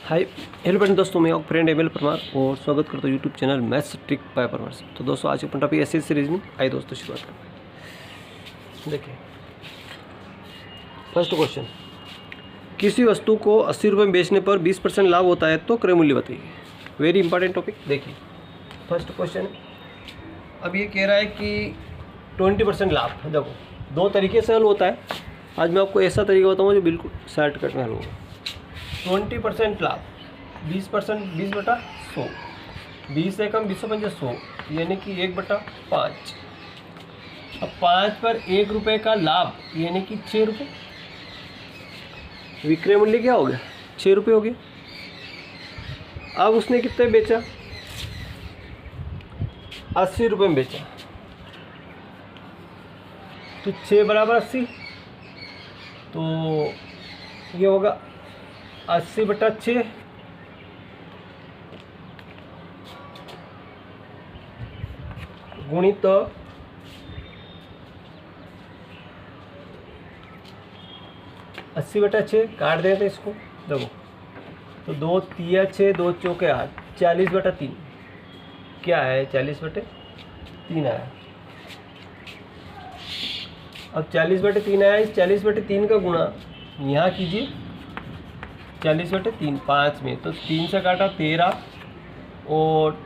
Hi hello friend, दोस्तों मैं आपका फ्रेंड एमएल परमार और स्वागत करता हूँ YouTube channel maths trick bye Parmar से। तो दोस्तों आज अपन टॉपिक एसएससी रीजनिंग। आइए दोस्तों शुरुआत करते हैं। देखिए फर्स्ट क्वेश्चन, किसी वस्तु को 80 रुपये में बेचने पर 20% लाभ होता है तो क्रय मूल्य बताइए। Very important topic. देखिए फर्स्ट क्वेश्चन, अब ये कह रहा है कि 20% लाभ। देखो दो तरीके से हल होता है। आज मैं आपको ऐसा तरीका बताऊँगा जो बिल्कुल शॉर्टकट में हल होगा। 20% लाभ, 20%, 20/100, 20 से कम 20/100 यानी कि 1/5। अब 5 पर 1 रुपये का लाभ यानी कि 6 रुपये। विक्रय मूल्य क्या हो गया? 6 रुपये हो गया। अब उसने कितने बेचा? 80 रुपये में बेचा। तो 6 बराबर 80, तो ये होगा 80/6 गुणित 80/6 काट देते हैं इसको। देखो तो 2 तिया 6, 2 चौके 8, 40/3 क्या है? 40/3 आया। अब 40/3 आया। इस 40/3 का गुणा यहाँ कीजिए 40/3 5 में, तो 3 से काटा 13 और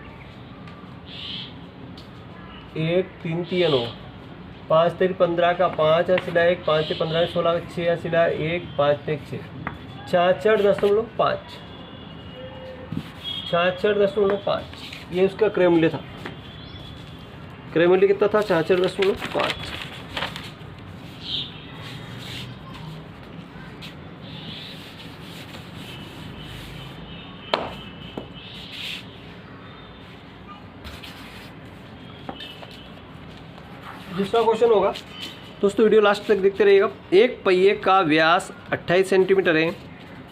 1 3 3 9, 5 3 15 का 5 सिला 1, 5 से 15 16 का 6 सिला 1, 5 1 6, 66.5, 66.5 ये उसका क्रय मूल्य था। क्रय मूल्य कितना था? 66.5। दूसरा क्वेश्चन होगा दोस्तों, वीडियो लास्ट तक देखते रहिएगा। एक पहिए का व्यास 28 सेंटीमीटर है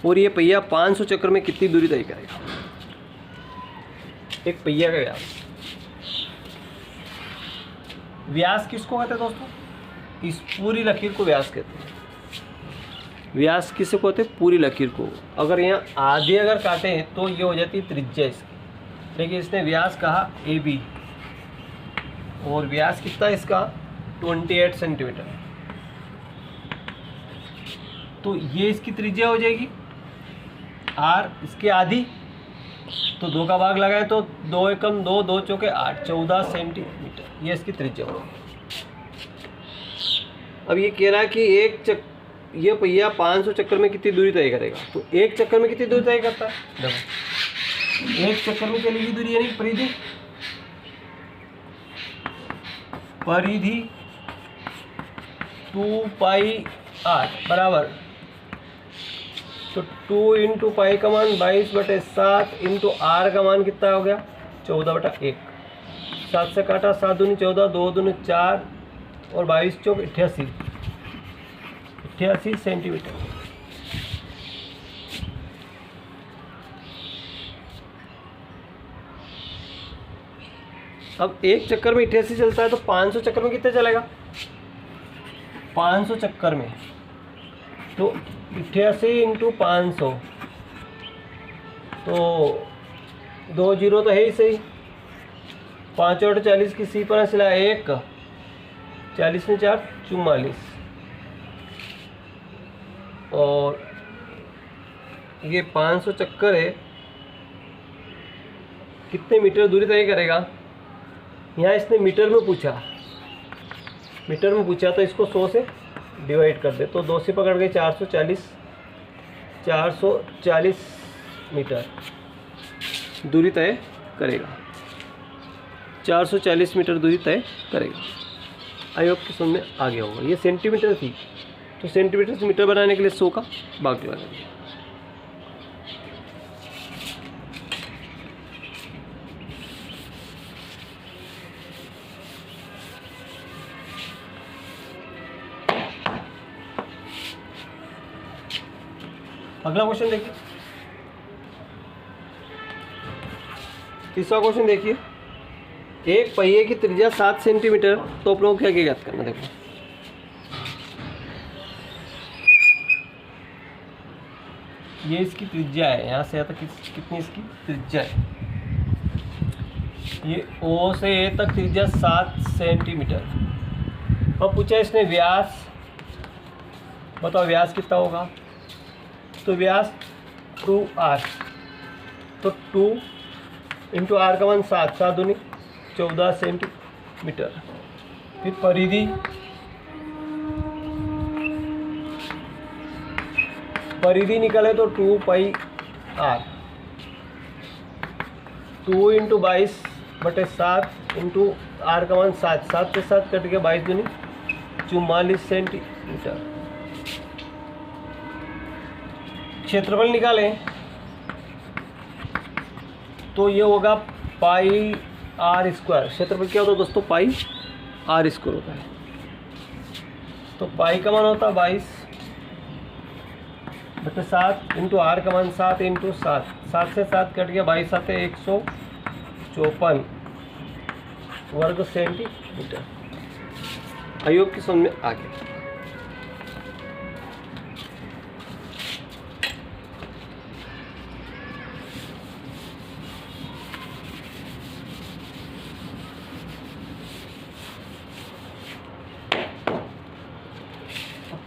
और ये पहिया 500 चक्कर में कितनी दूरी तय करेगा? एक पहिया का व्यास किसको कहते हैं दोस्तों? इस पूरी लकीर को व्यास कहते हैं। व्यास किसे कहते हैं? पूरी लकीर को। अगर यहाँ आधे अगर काटे हैं तो ये हो जाती है त्रिज्या इसकी। देखिए इसने व्यास कहा AB और व्यास कितना इसका? 28 सेंटीमीटर। तो ये इसकी त्रिज्या हो जाएगी R, इसके आधी, तो 2 का भाग लगाए तो 2 एकम 2, 2 चौके 8, 14 सेंटीमीटर ये इसकी त्रिज्या होगी। अब ये कह रहा है कि ये पहिया 500 चक्कर में कितनी दूरी तय करेगा। तो एक चक्कर में कितनी दूरी तय करता है? देखो एक चक्कर में चलेगी दूरी यानी परिधि 2πr बराबर, तो 2 × पाई का मान 22/7 × r का मान कितना हो गया? 14/1। 7 से काटा 7 दूनी 14, 2 दूनी 4 और 22 चौक 88 सेंटीमीटर। अब एक चक्कर में 88 चलता है तो 500 चक्कर में कितने चलेगा? 500 चक्कर में तो 88 × 500, तो 2 जीरो तो है ही सही। 5 और 40 की सी पर सिला 1, 40 में 4 44, और ये 500 चक्कर है। कितने मीटर दूरी तय करेगा? यहाँ इसने मीटर में पूछा, तो इसको 100 से डिवाइड कर दे, तो 2 से पकड़ गए 440 मीटर दूरी तय करेगा। 440 मीटर दूरी तय करेगा। आई होप कि समझ में आ गया होगा। ये सेंटीमीटर थी, तो सेंटीमीटर से मीटर बनाने के लिए 100 का भाग लगा दिया। अगला क्वेश्चन देखिए। तीसरा क्वेश्चन देखिए, एक पहिए की त्रिज्या 7 सेंटीमीटर, तो आप लोगों को क्या क्या ज्ञात करना? देखो ये इसकी त्रिज्या है, यहाँ से यहाँ तक कितनी इसकी त्रिज्या है। ये O से A तक त्रिज्या 7 सेंटीमीटर। अब पूछा इसने व्यास, बताओ व्यास कितना होगा। तो व्यास 2r, तो 2 इंटू आर का मान 7, 7 दूनी 14 सेंटीमीटर। फिर परिधि निकले तो 2 पाई r, 2 इंटू 22/7 इंटू आर का मान 7, 7 से 7 कट के 22 दूनी 44 सेंटीमीटर। क्षेत्रफल निकालें तो ये होगा पाई आर स्क्वायर। क्षेत्रफल क्या होता है दोस्तों, पाई आर स्क्वायर होता है। तो पाई का मान होता है 22/7 इंटू आर का मान 7 इंटू 7, 7 से 7 कट गया 22 आते 154 वर्ग सेंटीमीटर। आई होप की समझ में आ गया।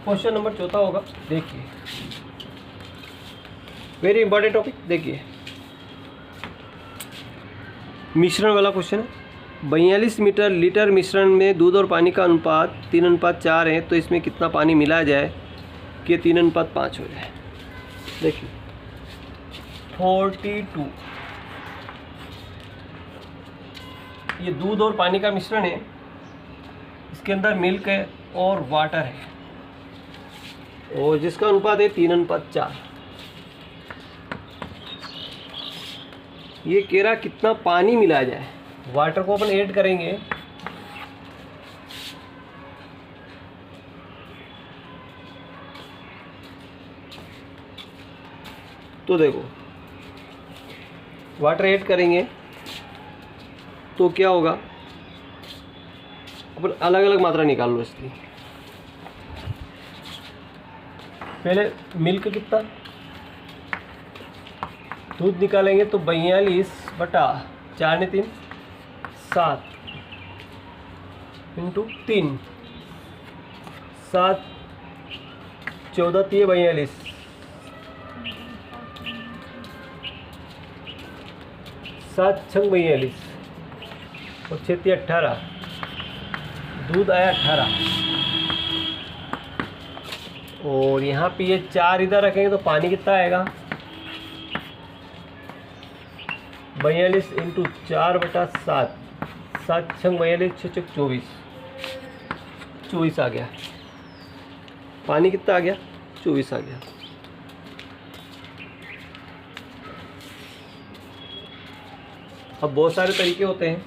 क्वेश्चन नंबर 4 होगा, देखिए वेरी इंपॉर्टेंट टॉपिक। देखिए मिश्रण वाला क्वेश्चन है। 42 लीटर मिश्रण में दूध और पानी का अनुपात 3:4 है, तो इसमें कितना पानी मिलाया जाए कि 3:5 हो जाए। देखिए 42, ये दूध और पानी का मिश्रण है, इसके अंदर मिल्क है और वाटर है, और जिसका अनुपात है 3:4। ये कह रहा कितना पानी मिलाया जाए। वाटर को अपन ऐड करेंगे, तो देखो वाटर ऐड करेंगे तो क्या होगा, अपन अलग अलग मात्रा निकाल लो इसकी। पहले मिल्क कितना, दूध निकालेंगे तो 42/4 ने 3 7 इंटू 3 7 14 3 42 7 6 42 और 6 3 18, दूध आया 18, और यहाँ पे ये 4 इधर रखेंगे तो पानी कितना आएगा, 42 इंटू 4/7, 7 6 42 6 6 24, 24 आ गया। पानी कितना आ गया, 24 आ गया। अब बहुत सारे तरीके होते हैं,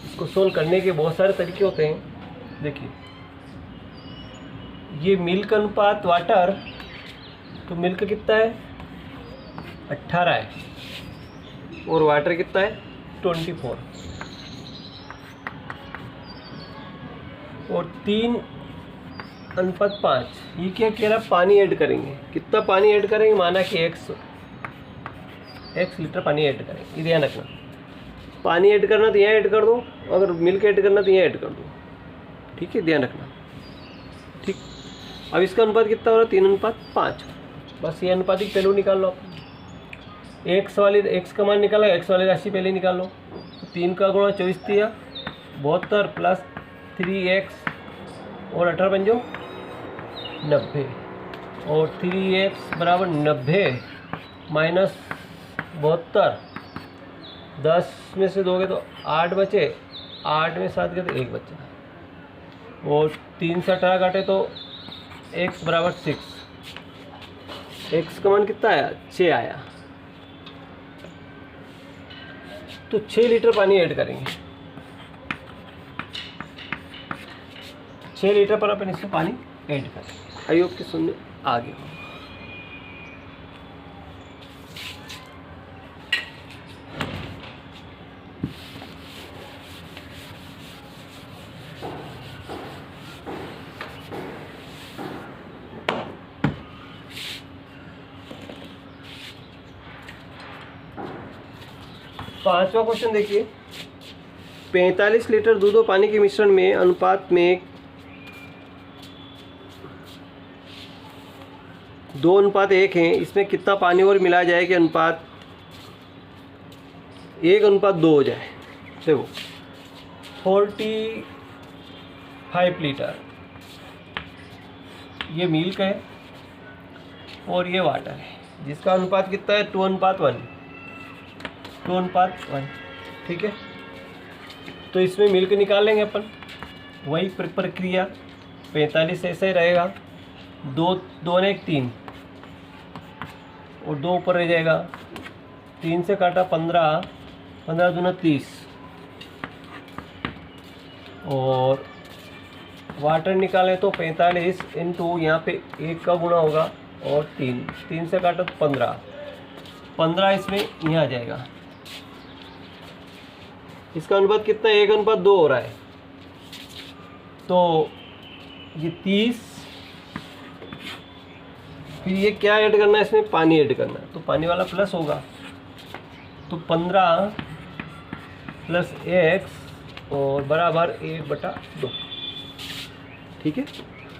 इसको सोल्व करने के बहुत सारे तरीके होते हैं। देखिए ये मिल्क अनुपात वाटर, तो मिल्क कितना है 18 है, और वाटर कितना है 24, और 3:5। ये क्या कह रहा, पानी ऐड करेंगे। कितना पानी ऐड करेंगे, माना कि x लीटर पानी ऐड करेंगे। ये ध्यान रखना, पानी ऐड करना तो यहाँ ऐड कर दो, अगर मिल्क ऐड करना तो यहाँ ऐड कर दो, ठीक है, ध्यान रखना। ठीक, अब इसका अनुपात कितना हो रहा है 3:5। बस ये अनुपातिक पहलू निकाल लो आप। एक्स का मान निकाला, एक्स वाली राशि पहले निकाल लो। तो 3 का गुणा 24 दिया 72 प्लस 3x और 18 बन जाओ 90, और 3x बराबर 90 माइनस 72, 10 में से दोगे तो 8 बचे, 8 में 7 गए तो 1 बचा, और 3 से 18 काटे तो x बराबर 6। x का मान कितना आया, 6 आया। तो 6 लीटर पानी ऐड करेंगे। 6 लीटर पर अपन इसमें पानी ऐड करेंगे। आई होप कि सुनने आ गया हो। पांचवा क्वेश्चन देखिए, 45 लीटर दूध और पानी के मिश्रण में अनुपात में 2:1 है, इसमें कितना पानी और मिलाया जाए कि अनुपात 1:2 हो जाए। देखो 45 लीटर ये मिल्क है और ये वाटर है, जिसका अनुपात कितना है 2:1, 2:1, ठीक है। तो इसमें मिल्क निकाल लेंगे अपन, वही प्रक्रिया, 45 ऐसे ही रहेगा, 2 ने 1 3 और 2 ऊपर रह जाएगा, 3 से काटा 15, 15 दूना 30 और वाटर निकालें तो 45 इंटू यहाँ पे 1 का गुना होगा और 3 से काटा तो 15 इसमें यहाँ आ जाएगा। इसका अनुपात कितना है 1:2 हो रहा है, तो ये 30, फिर ये क्या ऐड करना है, इसमें पानी ऐड करना है, तो पानी वाला प्लस होगा, तो 15 + x और बराबर 1/2, ठीक है।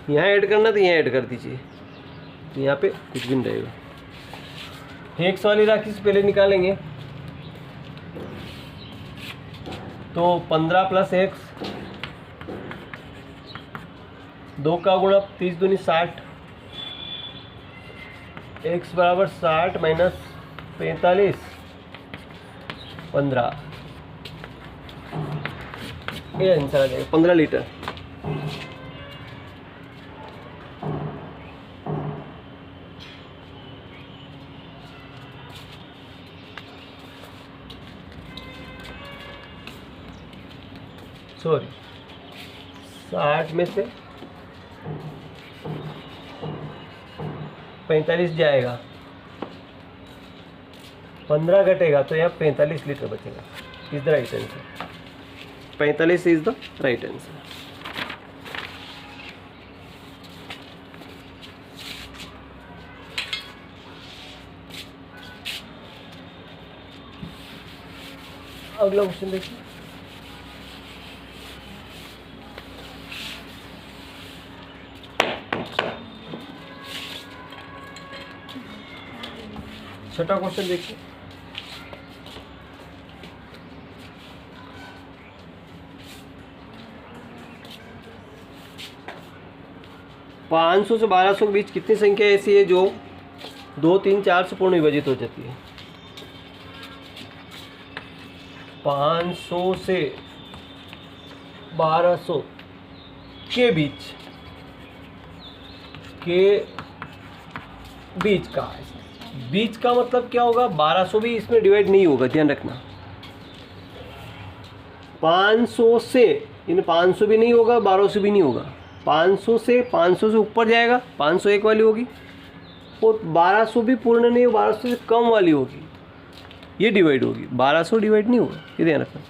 यहाँ ऐड करना तो यहाँ ऐड कर दीजिए, तो यहाँ पे कुछ भी नहीं रहेगा। x वाली राशि से पहले निकालेंगे, तो 15 + x, 2 का गुणा 30 दूनी 60, x बराबर 60 - 45, 15, ये आंसर आ जाएगा 15 लीटर। सॉरी 60 में से 45 जाएगा, 15 घटेगा तो यहाँ 45 लीटर बचेगा। Is the right answer, 45 is the right answer. अगला क्वेश्चन देखिए, छठा क्वेश्चन देखिए, पाँच सौ से 1200 के बीच कितनी संख्या ऐसी है जो 2, 3, 4 से पूर्ण विभाजित हो जाती है। 500 से 1200 के बीच का, बीच का मतलब क्या होगा, 1200 भी इसमें डिवाइड नहीं होगा, ध्यान रखना। 500 से इन 500 भी नहीं होगा, 1200 भी नहीं होगा, 500 से ऊपर जाएगा, 501 वाली होगी, और 1200 भी पूर्ण नहीं, 1200 से कम वाली होगी, ये डिवाइड होगी, 1200 डिवाइड नहीं होगा, ये ध्यान रखना।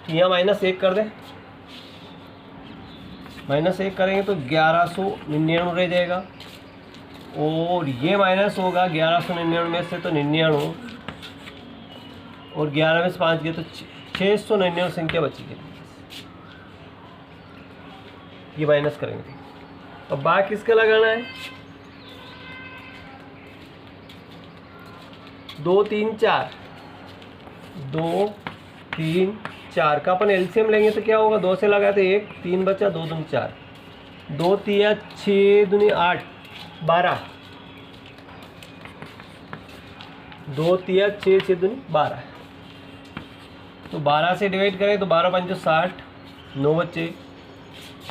यहाँ -1 कर दें, -1 करेंगे तो 1199 रह जाएगा, और ये माइनस होगा 1199 में से तो 99, और 11 में से 5 गए तो 699 संख्या बचेगी, ये माइनस करेंगे। अब बाकी किसका लगाना है, 2, 3, 4, 2, 3, 4 का अपन एलसीएम लेंगे तो क्या होगा, 2 से लगाए तो 1, 3 बचा, 2 दूनी 4, 2 तिया 6 दूनी 8, 12, 2 तिया 6, 6 दूनी 12, तो 12 से डिवाइड करें तो 12 5 60, 9 बच्चे,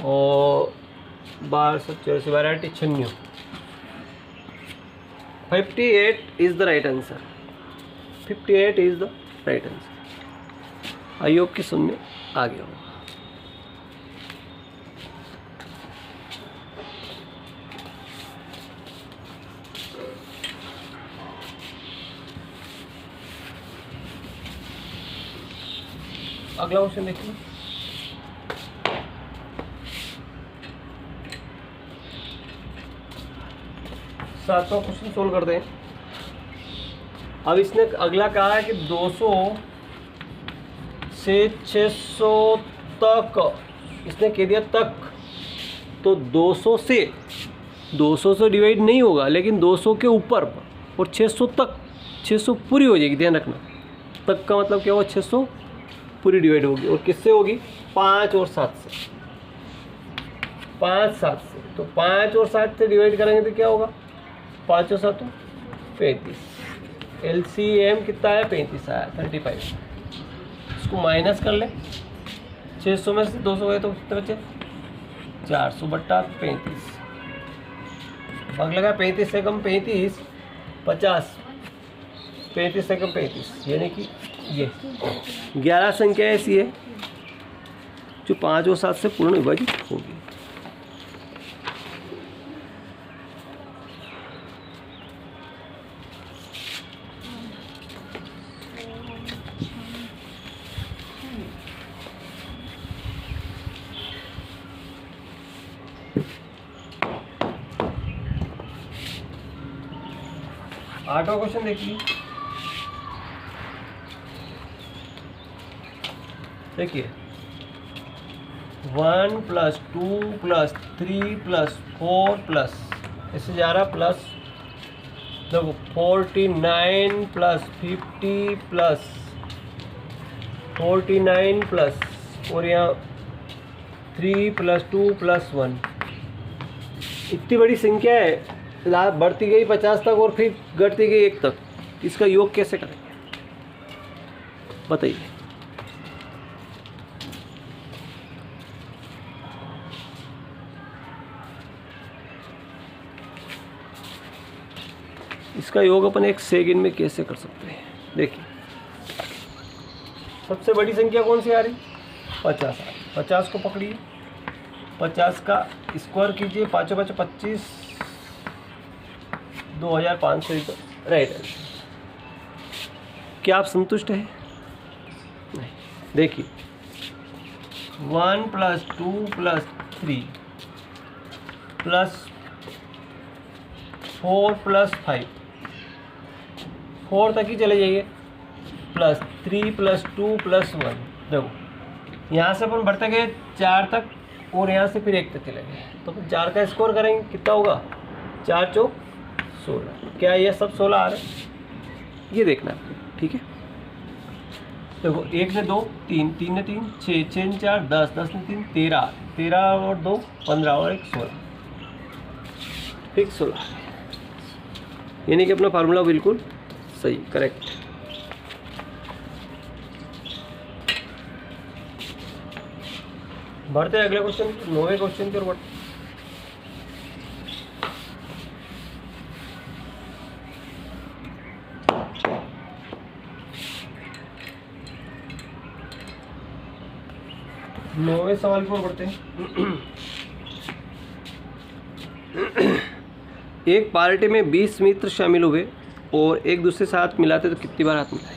और 12 7 12 8 96, 58 is the right answer, 58 is the right answer. I hope कि सुनने आ गया होगा। अगला क्वेश्चन देखिए, सातवां क्वेश्चन सोल्व करते हैं। अब इसने अगला कहा है कि 200 से 600 तक, इसने कह दिया तक, तो 200 से डिवाइड नहीं होगा, लेकिन 200 के ऊपर और 600 तक, 600 पूरी हो जाएगी, ध्यान रखना। तक का मतलब क्या हुआ, 600 पूरी डिवाइड होगी, और किससे होगी, 5 और 7 से, 5 7 से। तो 5 और 7 से डिवाइड करेंगे तो क्या होगा, 5 और 7 35, LCM कितना है, 35 आया, 35। इसको माइनस कर ले, 600 में से 200 गए तो कितने बचे, 400 बट्टा 35। भाग लगा 35 से कम 35, 50, 35 से कम 35, यानी कि ये 11 संख्या ऐसी है जो 5 और 7 से पूर्ण विभाजित होगी। आठवां क्वेश्चन देखिए, देखिए 1 + 2 + 3 + 4 प्लस ऐसे जा रहा प्लस, देखो 49 + 50 प्लस 49 प्लस, और यहाँ 3 + 2 + 1, इतनी बड़ी संख्या है, लाभ बढ़ती गई 50 तक और फिर घटती गई 1 तक, इसका योग कैसे करेंगे बताइए। इसका योग अपन 1 सेकंड में कैसे कर सकते हैं, देखिए सबसे बड़ी संख्या कौन सी आ रही, 50 आ रही, 50 को पकड़िए, 50 का स्क्वायर कीजिए, 5 5 25, 2500 इधर, राइट आंसर। क्या आप संतुष्ट हैं, नहीं। देखिए 1 + 2 + 3 + 4 + 5, 4 तक ही चले जाइए, प्लस 3 + 2 + 1, देखो यहाँ से अपन बढ़ते गए 4 तक, और यहाँ से फिर 1 तक चले गए, तो फिर 4 का स्कोर करेंगे, कितना होगा, 4 × 4 = 16। क्या ये सब 16 आ रहे हैं, ये देखना है, ठीक है। देखो 1 ने 2 3, 3 ने 3 6, 6 ने 4 10, 10 ने 3 13, 13 और 2 15 और 1 16, फिक्स 16, यानी कि अपना फार्मूला बिल्कुल सही, करेक्ट। बढ़ते हैं अगले क्वेश्चन, 9वें क्वेश्चन की ओर बढ़ते। नौवें सवाल की ओर बढ़ते हैं। एक पार्टी में 20 मित्र शामिल हुए और एक दूसरे से हाथ मिलाते तो कितनी बार हाथ मिलाए,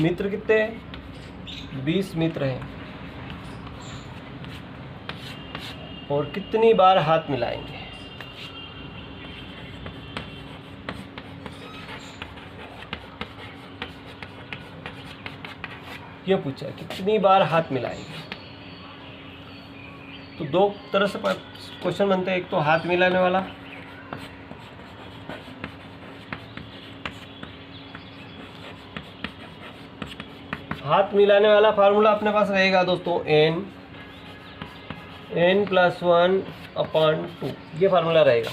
मित्र कितने हैं, 20 मित्र हैं, और कितनी बार हाथ मिलाएंगे, ये पूछा है, कितनी बार हाथ मिलाएंगे। तो दो तरह से क्वेश्चन बनते हैं, एक तो हाथ मिलाने वाला, हाथ मिलाने वाला फार्मूला अपने पास रहेगा दोस्तों, n + 1/2, ये फार्मूला रहेगा।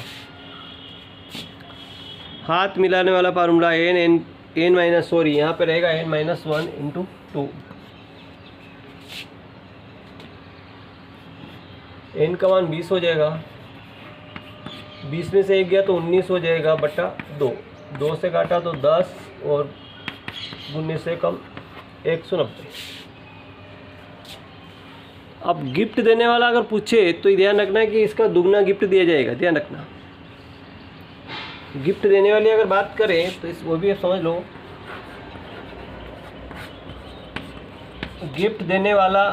हाथ मिलाने वाला फार्मूला यहाँ पे रहेगा n - 1 × 2, n का मान 20 हो जाएगा, 20 में से 1 गया तो 19 हो जाएगा बटा 2, 2 से काटा तो 10, और 19 से कम 190। अब गिफ्ट देने वाला अगर पूछे तो ध्यान रखना है कि इसका दुगना गिफ्ट दिया जाएगा, ध्यान रखना। गिफ्ट देने वाली अगर बात करें तो वो भी समझ लो, गिफ्ट देने वाला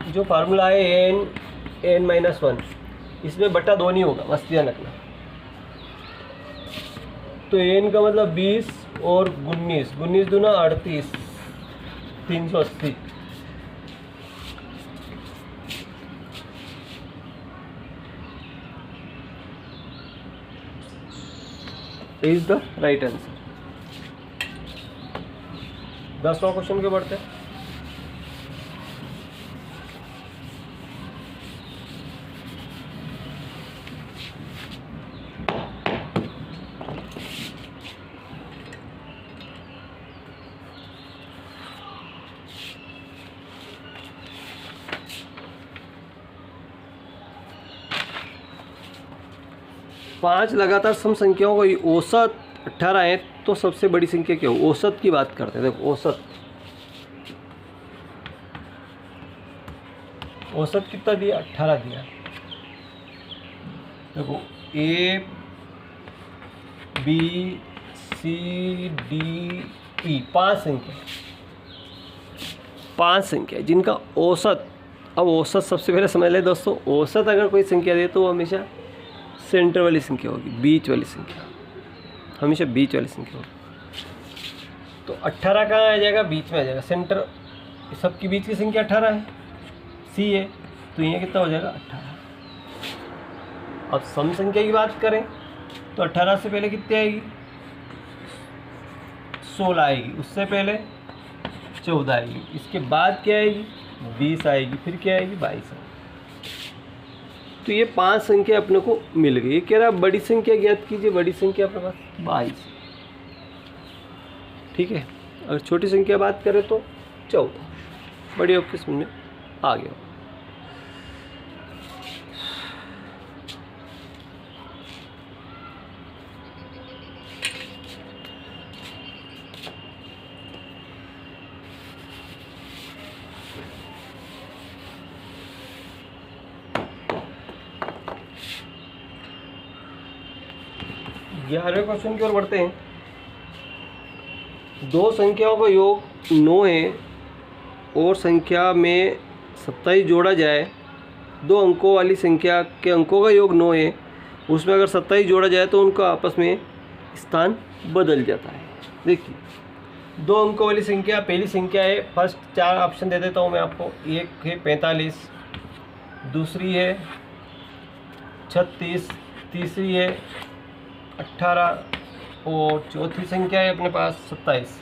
जो फार्मूला है n - 1, इसमें बटा 2 नहीं होगा, बस ध्यान रखना। तो n का मतलब 20 और 19, 19 दूना 38, 380। Is the right answer. 10वां क्वेश्चन के बढ़ते हैं। पांच लगातार सम संख्याओं का औसत 18 है तो सबसे बड़ी संख्या क्या हो? औसत की बात करते हैं। देखो औसत कितना दिया? 18 दिया। देखो A B C D E पांच संख्या जिनका औसत। अब औसत सबसे पहले समझ ले दोस्तों, औसत अगर कोई संख्या दे तो वो हमेशा सेंटर वाली संख्या होगी, बीच वाली संख्या, हमेशा बीच वाली संख्या होगी। तो 18 कहाँ आ जाएगा? बीच में आ जाएगा। सेंटर सबकी बीच की संख्या 18 है, सी है, तो ये कितना हो जाएगा? 18। अब सम संख्या की बात करें तो 18 से पहले कितनी आएगी? 16 आएगी, उससे पहले 14 आएगी, इसके बाद क्या आएगी? 20 आएगी, फिर क्या आएगी? 22 आएगी। तो ये पांच संख्या अपने को मिल गई। कह रहा बड़ी संख्या ज्ञात कीजिए। बड़ी संख्या अपने पास 22, ठीक है। अगर छोटी संख्या बात करें तो 14। बड़ी आपके सामने आ गया। ग्यारहवें क्वेश्चन की ओर बढ़ते हैं। दो संख्याओं का योग 9 है और संख्या में 27 जोड़ा जाए। दो अंकों वाली संख्या के अंकों का योग 9 है, उसमें अगर 27 जोड़ा जाए तो उनका आपस में स्थान बदल जाता है। देखिए दो अंकों वाली संख्या, पहली संख्या है, फर्स्ट 4 ऑप्शन दे देता हूँ मैं आपको। एक है 45, दूसरी है 36, तीसरी है 18 और चौथी संख्या है अपने पास 27।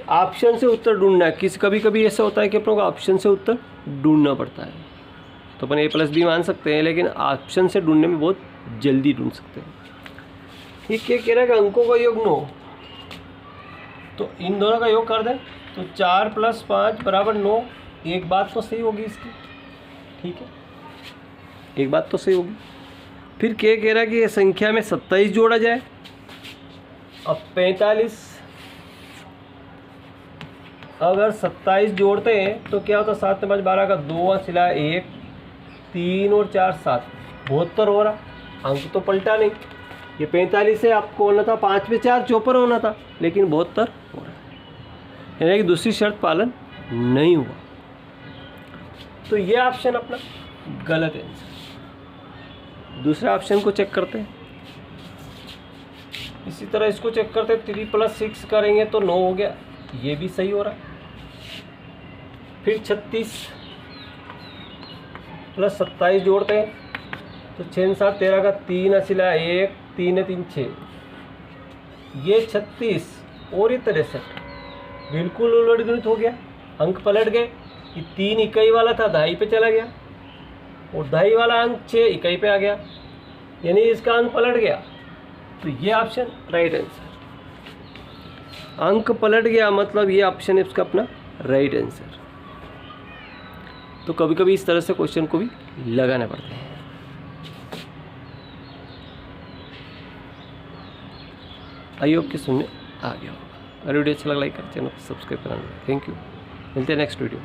ऑप्शन से उत्तर ढूंढना है। कभी कभी ऐसा होता है कि अपने को ऑप्शन से उत्तर ढूंढना पड़ता है, तो अपन A+B मान सकते हैं, लेकिन ऑप्शन से ढूंढने में बहुत जल्दी ढूंढ सकते हैं। ये क्या कह रहा है कि अंकों का योग 9, तो इन दोनों का योग कर दें तो 4 + 5 = 9। एक बात तो सही होगी इसकी, ठीक है, एक बात तो सही होगी। फिर क्या कह रहा है कि ये संख्या में 27 जोड़ा जाए। अब 45 अगर 27 जोड़ते हैं तो क्या होता है? 7 × 5 = 12 का 2 सिला 1, 3 और 4 7, 72 हो रहा। अंक तो पलटा नहीं। ये 45 से आपको होना था 5 में 4 54 होना था, लेकिन 72 हो रहा है, यानी कि दूसरी शर्त पालन नहीं हुआ। तो ये ऑप्शन अपना गलत है। दूसरे ऑप्शन को चेक करते हैं। इसी तरह इसको चेक करते हैं। 3 + 6 करेंगे तो 9 हो गया, ये भी सही हो रहा है। फिर 36 + 27 जोड़ते हैं तो 6 × 7 13 का 3 सिला 1, 3 3 6, ये 36 और ये 63, बिल्कुल उलट गणित हो गया। अंक पलट गए। ये 3 इकाई वाला था, 2.5 पे चला गया, और 2.5 वाला अंक 6 इकाई पे आ गया, यानी इसका अंक पलट गया। तो ये ऑप्शन राइट आंसर। अंक पलट गया मतलब ये ऑप्शन है इसका अपना राइट आंसर। तो कभी कभी इस तरह से क्वेश्चन को भी लगाना पड़ता है। आई होप कि सुनने आ गया होगा। अगर वीडियो अच्छा लगा लाइक कर, चैनल को सब्सक्राइब कराना। Thank you. मिलते हैं नेक्स्ट वीडियो।